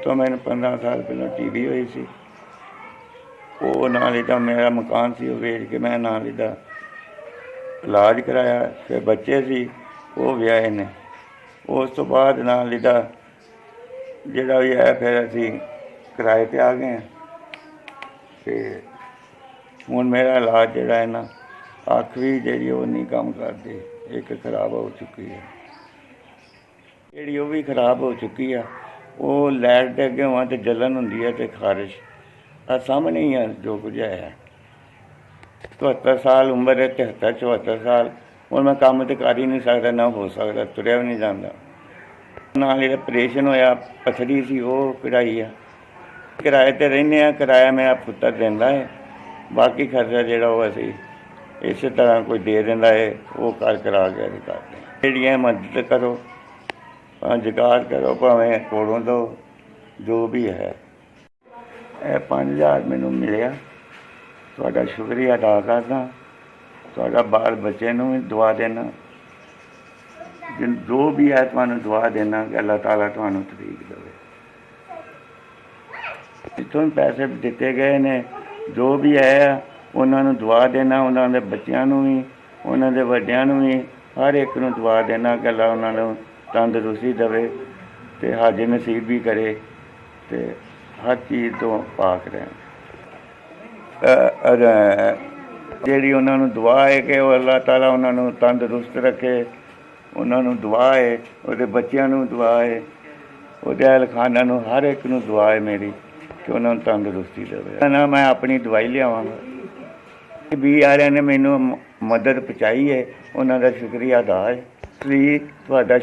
तो मैंने 15 साल पहले टीबी हुई सी। वो नाल ही मेरा मकान सी वेच के मैं नाल ही इलाज कराया। फिर बच्चे सी वो विआहे ने। उस तो बाद नाल ही जिहड़ा भी है फिर असीं किराए ते आ गए। ते हुण मेरा इलाज जिहड़ा है ना अख भी जिहड़ी वो नहीं काम करदी, एक खराब हो चुकी है, जिहड़ी वो भी खराब हो चुकी है। वो लाइट दे अगे होवां ते जलन हुंदी है ते खारिश। आ सामने ही है जो कुछ है। 74 साल उम्र है, 73 74 साल। हुण मैं काम तो कर ही नहीं सकदा, ना हो सकदा, तुरिया भी नहीं जांदा। नाल जिहड़ा ऑपरेशन होया, पथरी सी वो कढाई आ। किराए ते रहिंदे आ, किराया मेरा पुत्तर दिंदा है, बाकी खर्चा जिहड़ा वो असीं इस तरह कोई दे दिंदा है, वो कर करा के असीं करदे हां। जिहड़ी मदद करो, भावें जुगाड़ करो, भावें कोलों दो, जो भी है। 5000 मैनूं मिलिया, तुहाडा शुक्रिया अदा करदा। तुहाडा बाल बच्चे नूं भी दुआ देना, जो भी है तुहानूं दुआ देना कि अल्लाह ताला तुहानूं तौफीक देवे। जित्थों पैसे दिते गए ने, जो भी है उन्हां नूं दुआ देना, उन्हां दे बच्चिआं नूं भी, उन्हां दे वड्डिआं नूं भी, हर एक नूं दुआ देना कि अल्लाह उन्हां नूं तंदरुस्ती देवे ते हाज नसीब भी करे ते हर चीज़ तो पाक रहन। जिहड़ी उन्हां नूं दुआ है कि अल्लाह ताला उन्हां नूं तंदरुस्त रखे, उन्हां नूं दुआ है, उहदे बच्चिआं नूं दुआ है, उहदे अहल खाना नूं, हर एक नूं दुआ है मेरी कि उन्हां नूं तंदरुस्ती देवे। ना मैं अपनी दवाई लियावांगा। बी वालिआं ने मैनूं मदद पहुँचाई है, उन्हां दा शुक्रिया अदा है। तुहाडा